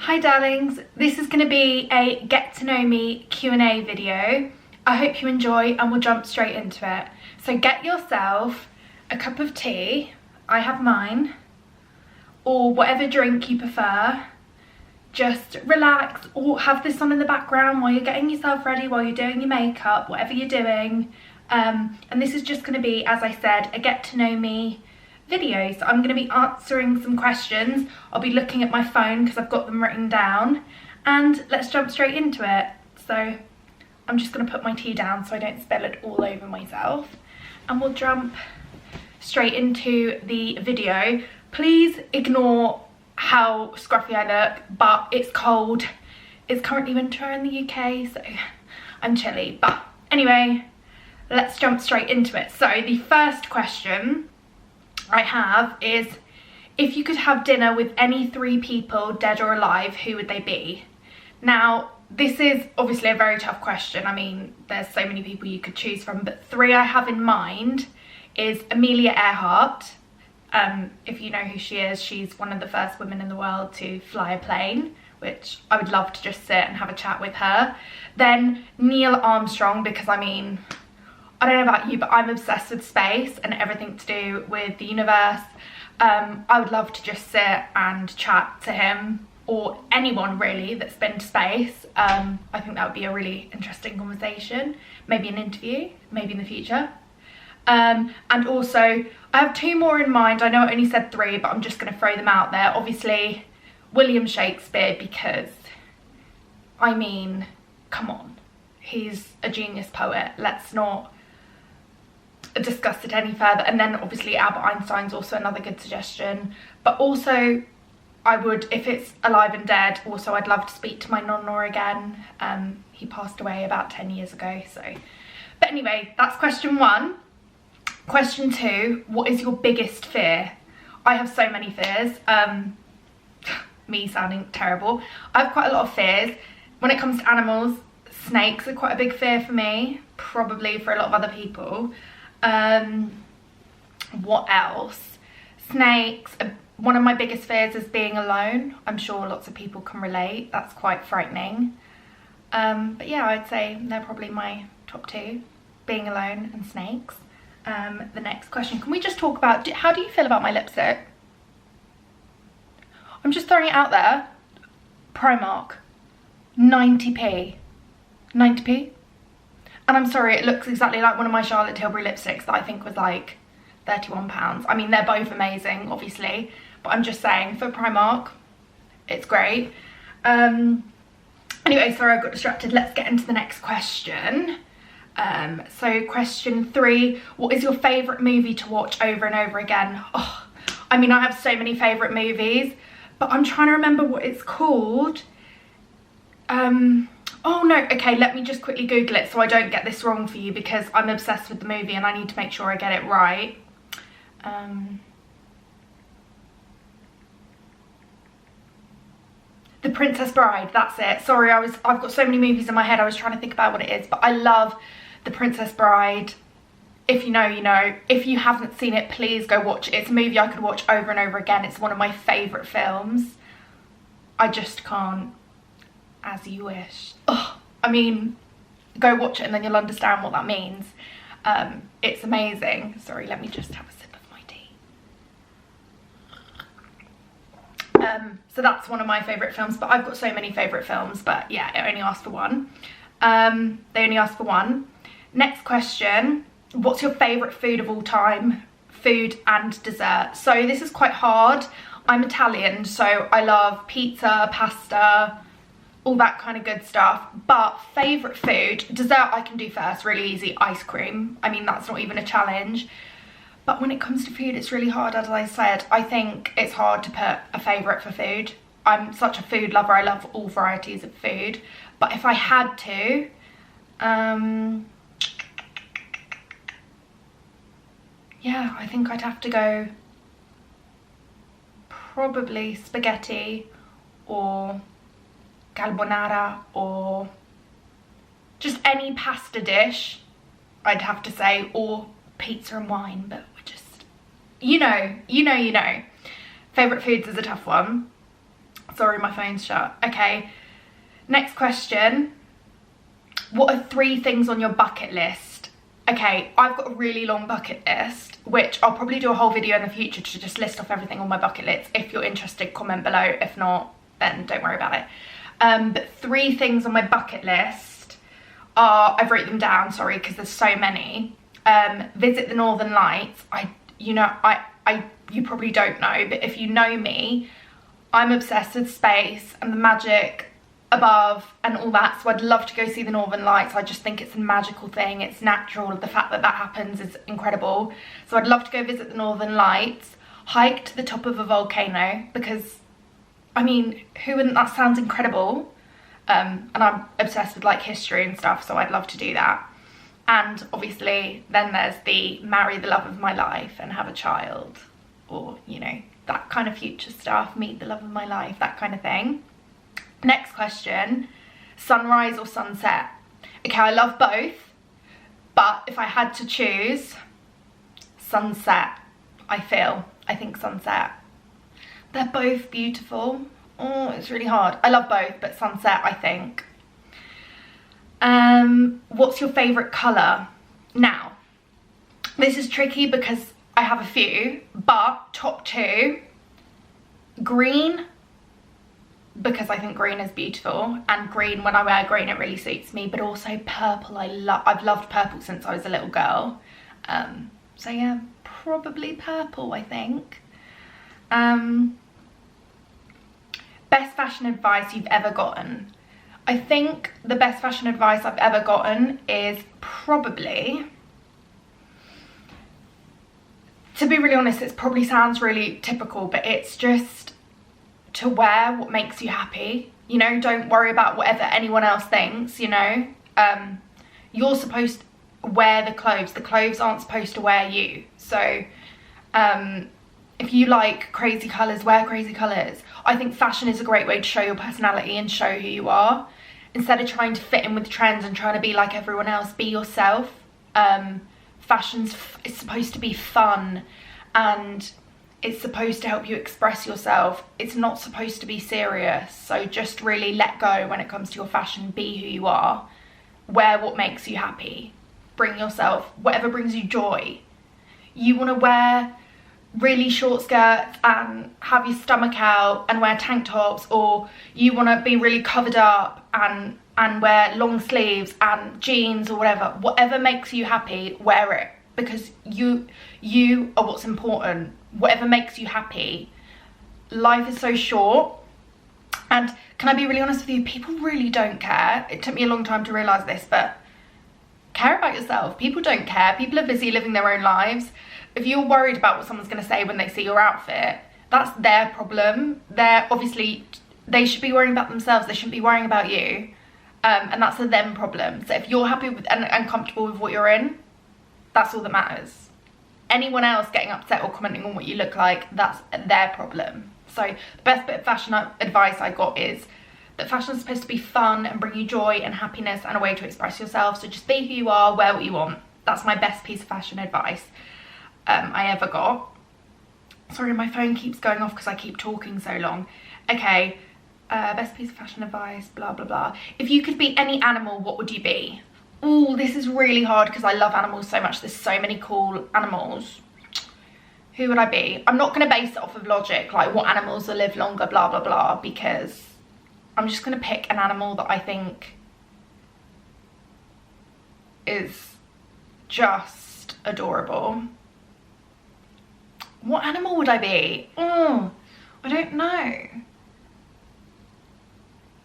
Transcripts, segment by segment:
Hi darlings, this is going to be a get to know me Q&A video. I hope you enjoy and we'll jump straight into it. So get yourself a cup of tea, I have mine, or whatever drink you prefer. Just relax or have this on in the background while you're getting yourself ready, while you're doing your makeup, whatever you're doing. And this is just going to be, as I said, a get to know me video. So I'm going to be answering some questions. I'll be looking at my phone because I've got them written down, and let's jump straight into it. So I'm just going to put my tea down so I don't spill it all over myself, and we'll jump straight into the video. Please ignore how scruffy I look, but it's cold. It's currently winter in the UK, so I'm chilly. But anyway, let's jump straight into it. So the first question I have is, if you could have dinner with any 3 people, dead or alive, who would they be? Now, this is obviously a very tough question. I mean, there's so many people you could choose from, but 3 I have in mind is Amelia Earhart. If you know who she is, she's one of the first women in the world to fly a plane, which I would love to just sit and have a chat with her. Then Neil Armstrong, because I mean, I don't know about you, but I'm obsessed with space and everything to do with the universe. I would love to just sit and chat to him, or anyone really that's been to space. I think that would be a really interesting conversation, maybe an interview, maybe in the future. And also, I have 2 more in mind. I know I only said 3, but I'm just going to throw them out there. Obviously, William Shakespeare, because, I mean, come on. He's a genius poet. Let's not discuss it any further. And then obviously Albert Einstein's also another good suggestion. But also, I would, if it's alive and dead, also I'd love to speak to my nonna again. He passed away about 10 years ago, so. But anyway, that's question 1. Question 2, what is your biggest fear? I have so many fears. Me sounding terrible. I have quite a lot of fears. When it comes to animals, snakes are quite a big fear for me, probably for a lot of other people. What else? Snakes. One of my biggest fears is being alone. I'm sure lots of people can relate. That's quite frightening. But yeah, I'd say they're probably my top 2, being alone and snakes. The next question, can we just talk about, how do you feel about my lipstick? I'm just throwing it out there. Primark, 90p. 90p? And I'm sorry, it looks exactly like one of my Charlotte Tilbury lipsticks that I think was like £31. I mean, they're both amazing, obviously, but I'm just saying, for Primark, it's great. Anyway, sorry, I got distracted. Let's get into the next question. So question 3, what is your favourite movie to watch over and over again? Oh, I mean, I have so many favourite movies, but I'm trying to remember what it's called. Oh no, okay, let me just quickly Google it so I don't get this wrong for you, because I'm obsessed with the movie and I need to make sure I get it right. The Princess Bride, that's it. Sorry, I've got so many movies in my head, I was trying to think about what it is, but I love The Princess Bride. If you know, you know. If you haven't seen it, please go watch it. It's a movie I could watch over and over again. It's one of my favourite films. I just can't. As you wish. Oh, I mean, go watch it and then you'll understand what that means. It's amazing. Sorry, let me just have a sip of my tea. So that's one of my favourite films, but I've got so many favourite films, but yeah, it only asked for 1. They only asked for 1. Next question, what's your favourite food of all time? Food and dessert. So this is quite hard. I'm Italian, so I love pizza, pasta, all that kind of good stuff. But favourite food, dessert I can do first, really easy, ice cream. I mean, that's not even a challenge. But when it comes to food, it's really hard, as I said. I think it's hard to put a favourite for food. I'm such a food lover, I love all varieties of food. But if I had to, yeah, I think I'd have to go probably spaghetti or carbonara, or just any pasta dish, I'd have to say, or pizza and wine, but we're just, you know. Favourite foods is a tough one. Sorry, my phone's shut. Okay, next question. What are 3 things on your bucket list? Okay, I've got a really long bucket list, which I'll probably do a whole video in the future to just list off everything on my bucket list. If you're interested, comment below. If not, then don't worry about it. But 3 things on my bucket list are, I've written them down, sorry, because there's so many. Visit the Northern Lights. You probably don't know, but if you know me, I'm obsessed with space and the magic above and all that, so I'd love to go see the Northern Lights. I just think it's a magical thing, it's natural, the fact that that happens is incredible. So I'd love to go visit the Northern Lights, hike to the top of a volcano, because I mean, who wouldn't? That sounds incredible. And I'm obsessed with like history and stuff, so I'd love to do that. And obviously then there's the marry the love of my life and have a child, or you know, that kind of future stuff, meet the love of my life, that kind of thing. Next question, sunrise or sunset? Okay, I love both, but if I had to choose, sunset, I think sunset. They're both beautiful. Oh, it's really hard. I love both, but sunset, I think. What's your favourite colour? Now, this is tricky because I have a few, but top 2, green, because I think green is beautiful, and green, when I wear green, it really suits me, but also purple. I've loved purple since I was a little girl. So yeah, probably purple, I think. Best fashion advice you've ever gotten? I think the best fashion advice I've ever gotten is probably, to be really honest, it probably sounds really typical, but it's just to wear what makes you happy. You know, don't worry about whatever anyone else thinks, you know. You're supposed to wear the clothes aren't supposed to wear you. So if you like crazy colours, wear crazy colours. I think fashion is a great way to show your personality and show who you are. Instead of trying to fit in with trends and trying to be like everyone else, be yourself. Fashion's is supposed to be fun, and it's supposed to help you express yourself. It's not supposed to be serious. So just really let go when it comes to your fashion. Be who you are. Wear what makes you happy. Bring yourself, whatever brings you joy. You want to wear really short skirts and have your stomach out and wear tank tops, or you want to be really covered up and wear long sleeves and jeans or whatever makes you happy, wear it, because you are what's important. Whatever makes you happy. Life is so short, and can I be really honest with you, people really don't care. It took me a long time to realise this, but care about yourself. People don't care. People are busy living their own lives. If you're worried about what someone's going to say when they see your outfit, that's their problem. They should be worrying about themselves. They shouldn't be worrying about you. And that's a them problem. So if you're happy with and comfortable with what you're in, that's all that matters. Anyone else getting upset or commenting on what you look like, that's their problem. So the best bit of fashion advice I got is that fashion is supposed to be fun and bring you joy and happiness and a way to express yourself. So just be who you are, wear what you want. That's my best piece of fashion advice I ever got. Sorry, my phone keeps going off because I keep talking so long. Okay, best piece of fashion advice, blah, blah, blah. If you could be any animal, what would you be? Oh, this is really hard because I love animals so much. There's so many cool animals. Who would I be? I'm not going to base it off of logic, like what animals will live longer, blah, blah, blah, because I'm just going to pick an animal that I think is just adorable. What animal would I be? Oh, I don't know.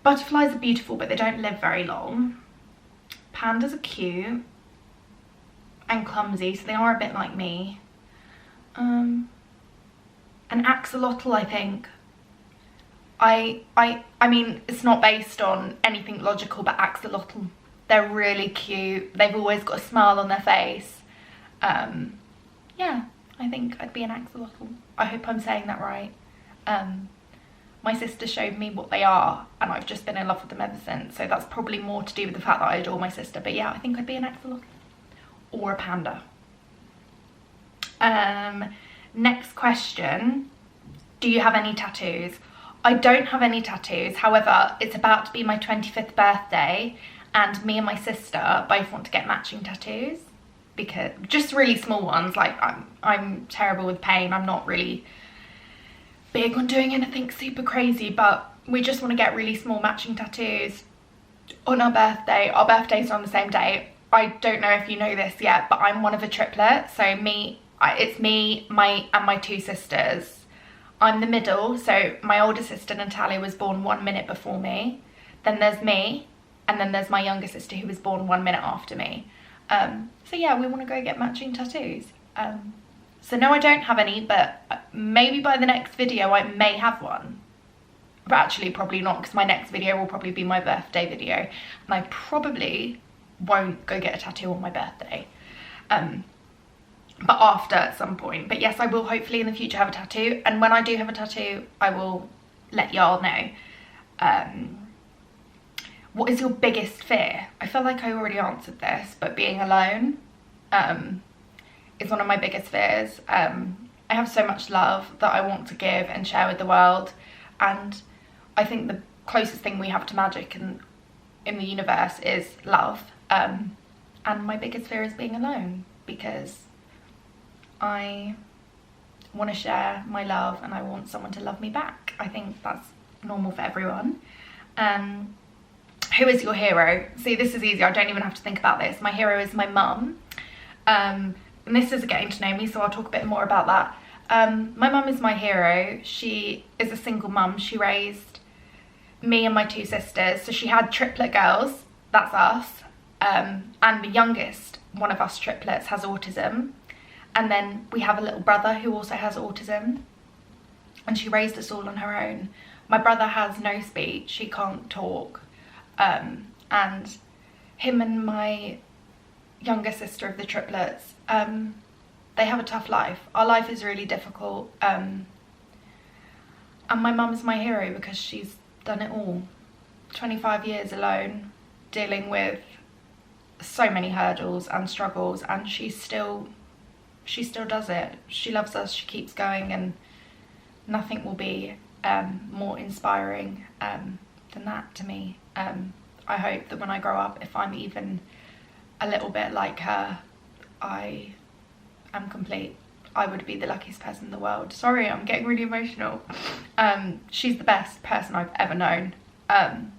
Butterflies are beautiful, but they don't live very long. Pandas are cute and clumsy, so they are a bit like me. An axolotl, I think. I mean, it's not based on anything logical, but axolotl, they're really cute. They've always got a smile on their face. Yeah, I think I'd be an axolotl. I hope I'm saying that right. My sister showed me what they are, and I've just been in love with them ever since. So that's probably more to do with the fact that I adore my sister. But yeah, I think I'd be an axolotl or a panda. Next question. Do you have any tattoos? I don't have any tattoos. However, it's about to be my 25th birthday and me and my sister both want to get matching tattoos, because just really small ones. Like I'm terrible with pain. I'm not really big on doing anything super crazy, but we just want to get really small matching tattoos on our birthday. Our birthdays are on the same day. I don't know if you know this yet, but I'm one of a triplet. So it's me, and my two sisters. I'm the middle, so my older sister Natalia was born 1 minute before me. Then there's me, and then there's my younger sister who was born 1 minute after me. So yeah, we want to go get matching tattoos. So no, I don't have any, but maybe by the next video I may have one. But actually probably not, because my next video will probably be my birthday video, and I probably won't go get a tattoo on my birthday. But after, at some point. But yes, I will hopefully in the future have a tattoo, and when I do have a tattoo I will let y'all know. What is your biggest fear? I feel like I already answered this, but being alone is one of my biggest fears. I have so much love that I want to give and share with the world, and I think the closest thing we have to magic in the universe is love. And my biggest fear is being alone, because I want to share my love and I want someone to love me back. I think that's normal for everyone. Who is your hero? See, this is easy. I don't even have to think about this. My hero is my mum. And this is getting to know me, so I'll talk a bit more about that. My mum is my hero. She is a single mum. She raised me and my two sisters. So she had triplet girls, that's us. And the youngest one of us triplets has autism. And then we have a little brother who also has autism. And she raised us all on her own. My brother has no speech, he can't talk. And him and my younger sister of the triplets, they have a tough life. Our life is really difficult. And my mum is my hero because she's done it all. 25 years alone, dealing with so many hurdles and struggles, and she still does it. She loves us, she keeps going, and nothing will be more inspiring than that to me. I hope that when I grow up, if I'm even a little bit like her, I am complete. I would be the luckiest person in the world. Sorry, I'm getting really emotional. She's the best person I've ever known. And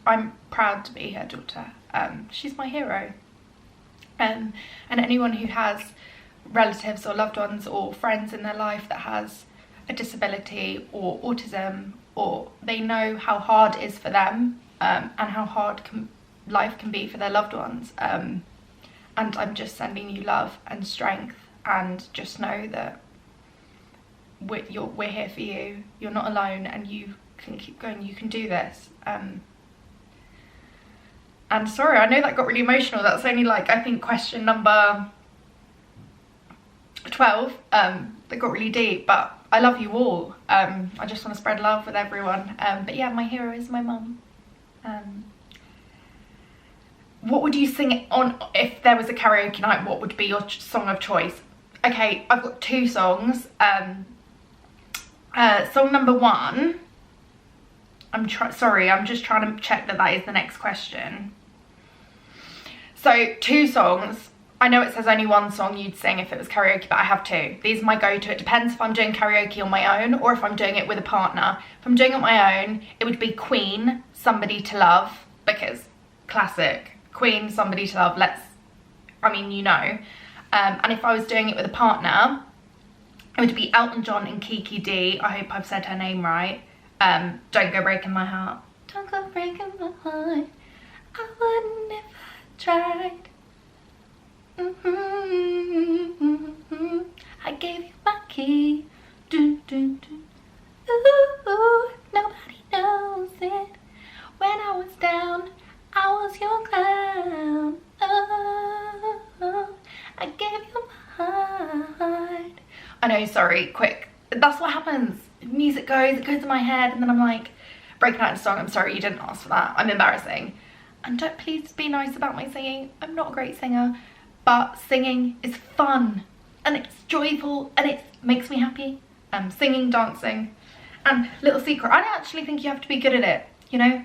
I'm proud to be her daughter. She's my hero. And anyone who has relatives or loved ones or friends in their life that has a disability or autism, or they know how hard it is for them, and how hard life can be for their loved ones, and I'm just sending you love and strength, and just know that we're here for you. You're not alone, and you can keep going. You can do this. And sorry, I know that got really emotional. That's only like, I think, question number 12 that got really deep, but I love you all. I just want to spread love with everyone. But yeah, my hero is my mum. What would you sing on if there was a karaoke night? What would be your song of choice? Okay, I've got two songs. Song number one, I'm just trying to check that is the next question. So 2 songs. I know it says only one song you'd sing if it was karaoke, but I have 2. These are my go-to. It depends if I'm doing karaoke on my own or if I'm doing it with a partner. If I'm doing it on my own, it would be Queen, Somebody to Love, because classic. Queen, Somebody to Love, you know. And if I was doing it with a partner, it would be Elton John and Kiki D. I hope I've said her name right. Don't Go Breaking My Heart. Don't go breaking my heart. I wouldn't if I tried. I gave you my key. Do, do, do. Ooh, nobody knows it. When I was down, I was your clown. Oh, I gave you my heart. I know, sorry, quick. That's what happens. Music goes, it goes in my head, and then I'm like, breaking out into song. I'm sorry, you didn't ask for that. I'm embarrassing. And don't, please be nice about my singing. I'm not a great singer, but singing is fun and it's joyful and it makes me happy. Singing, dancing, And little secret, I don't actually think you have to be good at it, you know?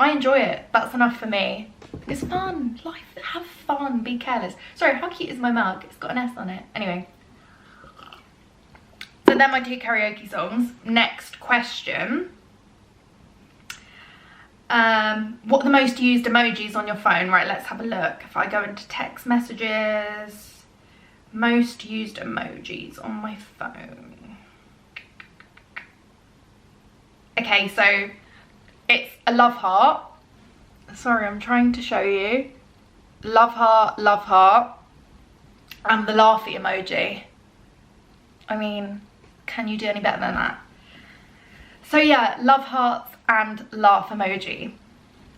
I enjoy it. That's enough for me. It's fun. Life, have fun, be careless. Sorry, how cute is my mug? It's got an S on it. Anyway. So they're my 2 karaoke songs. Next question. What are the most used emojis on your phone? Right, let's have a look. If I go into text messages, most used emojis on my phone. Okay, so it's a love heart. Sorry, I'm trying to show you. Love heart, and the laughy emoji. I mean, can you do any better than that? So yeah, love hearts and laugh emoji.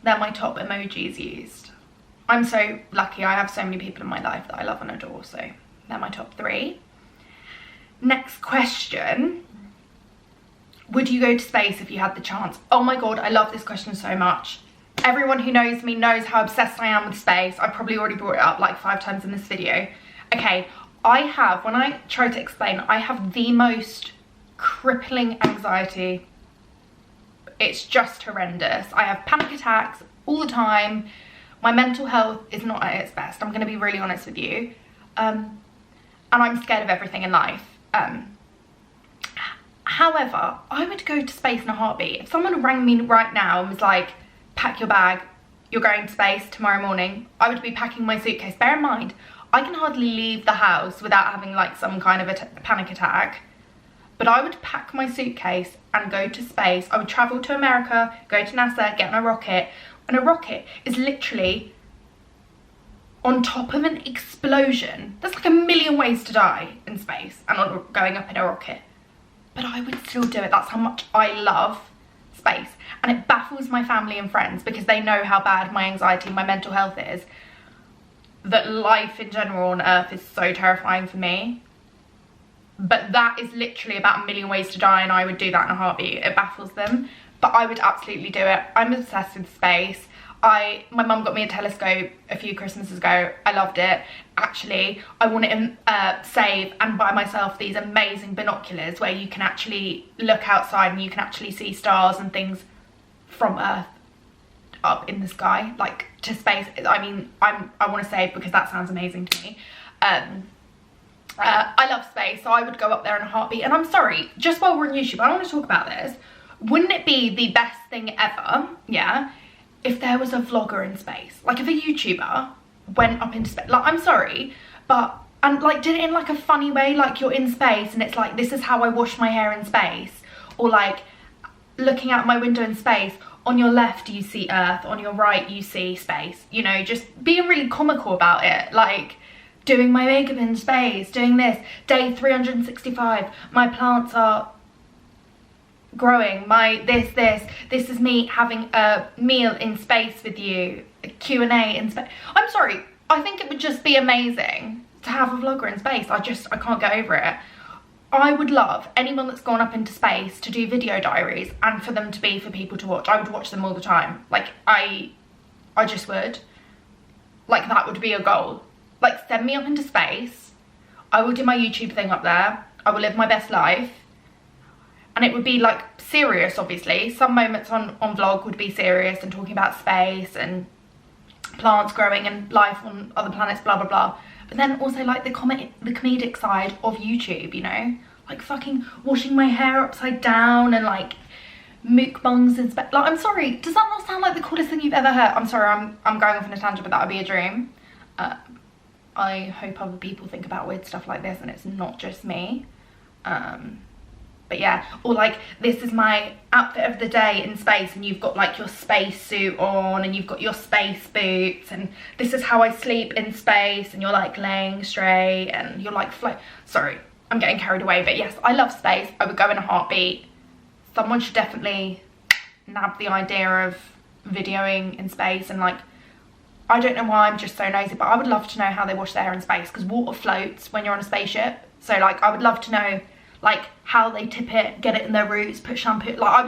They're my top emojis used. I'm so lucky, I have so many people in my life that I love and adore, so they're my top 3. Next question. Would you go to space if you had the chance? Oh my god, I love this question so much. Everyone who knows me knows how obsessed I am with space. I probably already brought it up like 5 times in this video. Okay, when I try to explain, I have the most crippling anxiety. It's just horrendous. I have panic attacks all the time. My mental health is not at its best. I'm going to be really honest with you. And I'm scared of everything in life. However, I would go to space in a heartbeat. If someone rang me right now and was like, pack your bag, you're going to space tomorrow morning, I would be packing my suitcase. Bear in mind, I can hardly leave the house without having like some kind of a panic attack. But I would pack my suitcase and go to space. I would travel to America, go to NASA, get on a rocket. And a rocket is literally on top of an explosion. There's like a million ways to die in space and not going up in a rocket. But I would still do it. That's how much I love space. And it baffles my family and friends because they know how bad my anxiety and my mental health is. That life in general on Earth is so terrifying for me. But that is literally about a million ways to die, and I would do that in a heartbeat. It baffles them, but I would absolutely do it. I'm obsessed with space. My mum got me a telescope a few Christmases ago. I loved it. Actually, I want to save and buy myself these amazing binoculars where you can actually look outside and you can actually see stars and things from Earth up in the sky, like to space. I mean, I want to save because that sounds amazing to me. I love space, so I would go up there in a heartbeat. And I'm sorry, just while we're on YouTube, I want to talk about this. Wouldn't it be the best thing ever, yeah, if there was a vlogger in space? Like if a YouTuber went up into space, like I'm sorry, but, and like did it in like a funny way, like you're in space and it's like, this is how I wash my hair in space. Or like looking out my window in space, on your left you see Earth, on your right you see space, you know, just being really comical about it. Like, doing my makeup in space, doing this, day 365, my plants are growing, this is me having a meal in space with you, a Q&A in space. I'm sorry, I think it would just be amazing to have a vlogger in space. I can't get over it. I would love anyone that's gone up into space to do video diaries and for them to be for people to watch. I would watch them all the time. Like, I just would. Like, that would be a goal. Like, send me up into space. I will do my YouTube thing up there. I will live my best life. And it would be like serious, obviously. Some moments on vlog would be serious and talking about space and plants growing and life on other planets, blah, blah, blah. But then also like the comedic side of YouTube, you know? Like fucking washing my hair upside down and like mukbangs and like, I'm sorry, does that not sound like the coolest thing you've ever heard? I'm sorry, I'm going off on a tangent, but that would be a dream. I hope other people think about weird stuff like this and it's not just me. But yeah, or like, this is my outfit of the day in space and you've got like your space suit on and you've got your space boots and this is how I sleep in space and you're like laying straight and you're like sorry, I'm getting carried away, but yes, I love space. I would go in a heartbeat. Someone should definitely nab the idea of videoing in space. And like, I don't know why I'm just so nosy, but I would love to know how they wash their hair in space because water floats when you're on a spaceship. So like, I would love to know like how they tip it, get it in their roots, put shampoo. Like I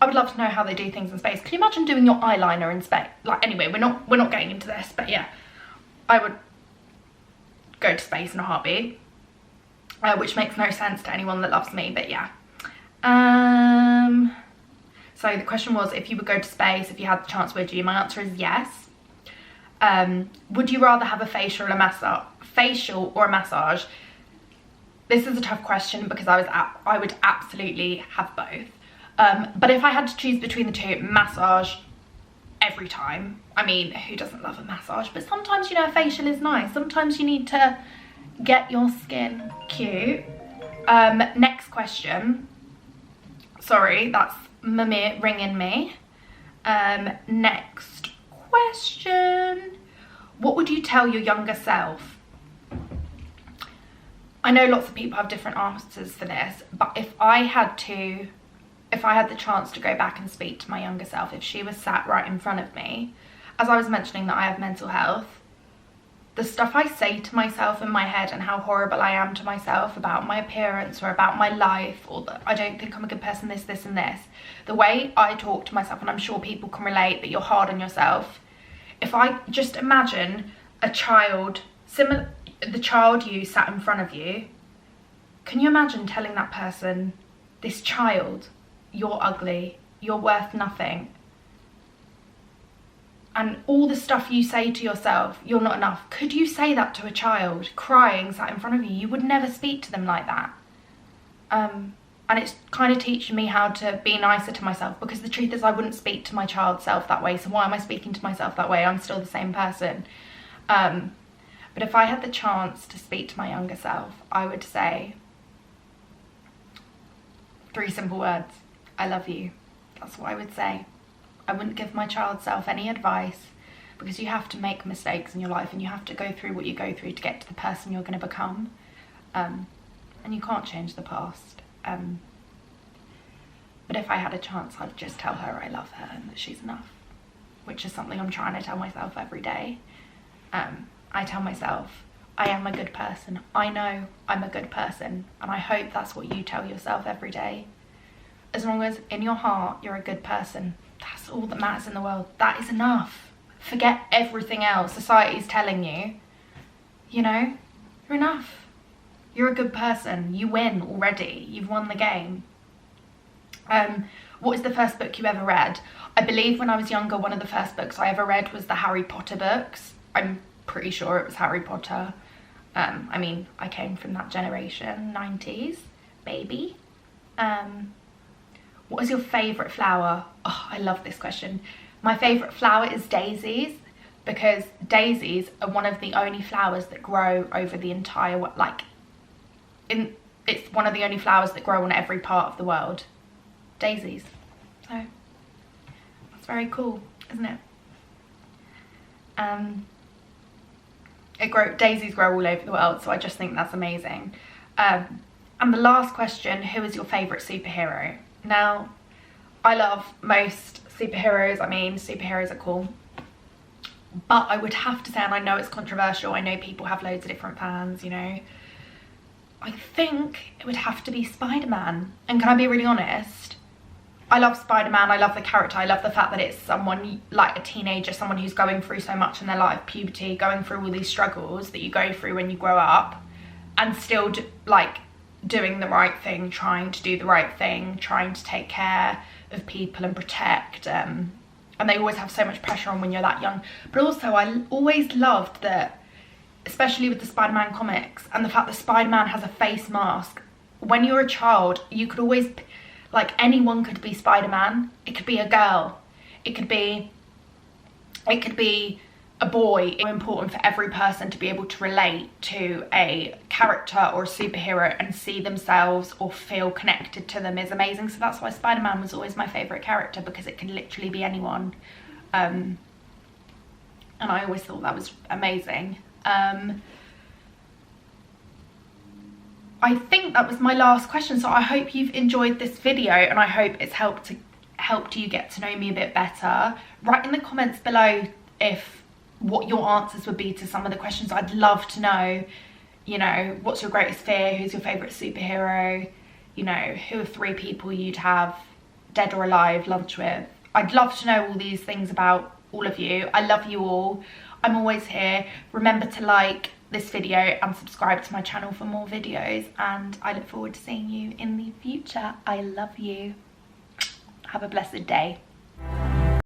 would love to know how they do things in space. Can you imagine doing your eyeliner in space? Like anyway, we're not getting into this, but yeah, I would go to space in a heartbeat, which makes no sense to anyone that loves me, but yeah. So the question was, if you would go to space, if you had the chance, would you? My answer is yes. Would you rather have a facial or a massage? This is a tough question because I would absolutely have both. But if I had to choose between the two, massage every time. I mean, who doesn't love a massage? But sometimes, you know, a facial is nice. Sometimes you need to get your skin cute. Next question. Sorry, that's Mummy ringing me. Next question. What would you tell your younger self? I know lots of people have different answers for this, but if I had the chance to go back and speak to my younger self, if she was sat right in front of me, as I was mentioning that I have mental health, the stuff I say to myself in my head and how horrible I am to myself about my appearance or about my life, or that I don't think I'm a good person, this and this, the way I talk to myself, and I'm sure people can relate that you're hard on yourself. If I just imagine a child, the child you sat in front of you, can you imagine telling that person, this child, you're ugly, you're worth nothing, and all the stuff you say to yourself, you're not enough? Could you say that to a child crying sat in front of you? You would never speak to them like that. And it's kind of teaching me how to be nicer to myself, because the truth is I wouldn't speak to my child self that way, so why am I speaking to myself that way? I'm still the same person. But if I had the chance to speak to my younger self, I would say 3 simple words. I love you. That's what I would say. I wouldn't give my child self any advice, because you have to make mistakes in your life and you have to go through what you go through to get to the person you're going to become. And you can't change the past. But if I had a chance, I'd just tell her I love her and that she's enough, which is something I'm trying to tell myself every day. I tell myself, I am a good person. I know I'm a good person, and I hope that's what you tell yourself every day. As long as in your heart you're a good person, that's all that matters in the world. That is enough. Forget everything else society's telling you. You know, you're enough. You're a good person. You win already. You've won the game. What is the first book you ever read? I believe when I was younger, one of the first books I ever read was the Harry Potter books. I'm pretty sure it was Harry Potter. I mean, I came from that generation, 90s, baby. What is your favourite flower? Oh, I love this question. My favourite flower is daisies, because daisies are one of the only flowers that grow over the entire, it's one of the only flowers that grow on every part of the world. Daisies. So, that's very cool, isn't it? Daisies grow all over the world, so I just think that's amazing. And the last question, who is your favourite superhero? Now, I love most superheroes. I mean, superheroes are cool. But I would have to say, and I know it's controversial, I know people have loads of different fans, you know, I think it would have to be Spider-Man. And can I be really honest? I love Spider-Man, I love the character, I love the fact that it's someone, like a teenager, someone who's going through so much in their life, puberty, going through all these struggles that you go through when you grow up, and still, doing the right thing, trying to do the right thing, trying to take care of people and protect, and they always have so much pressure on when you're that young. But also, I always loved that, especially with the Spider-Man comics, and the fact that Spider-Man has a face mask. When you're a child, you could always, anyone could be Spider-Man. It could be a girl, it could be a boy. It's important for every person to be able to relate to a character or a superhero and see themselves or feel connected to them is amazing. So that's why Spider-Man was always my favourite character, because it can literally be anyone. And I always thought that was amazing. I think that was my last question, so I hope you've enjoyed this video and I hope it's helped you get to know me a bit better. Write in the comments below what your answers would be to some of the questions. I'd love to know, you know, what's your greatest fear, who's your favourite superhero, you know, who are 3 people you'd have, dead or alive, lunch with. I'd love to know all these things about all of you. I love you all. I'm always here. Remember to like, this video and subscribe to my channel for more videos, and I look forward to seeing you in the future. I love you. Have a blessed day.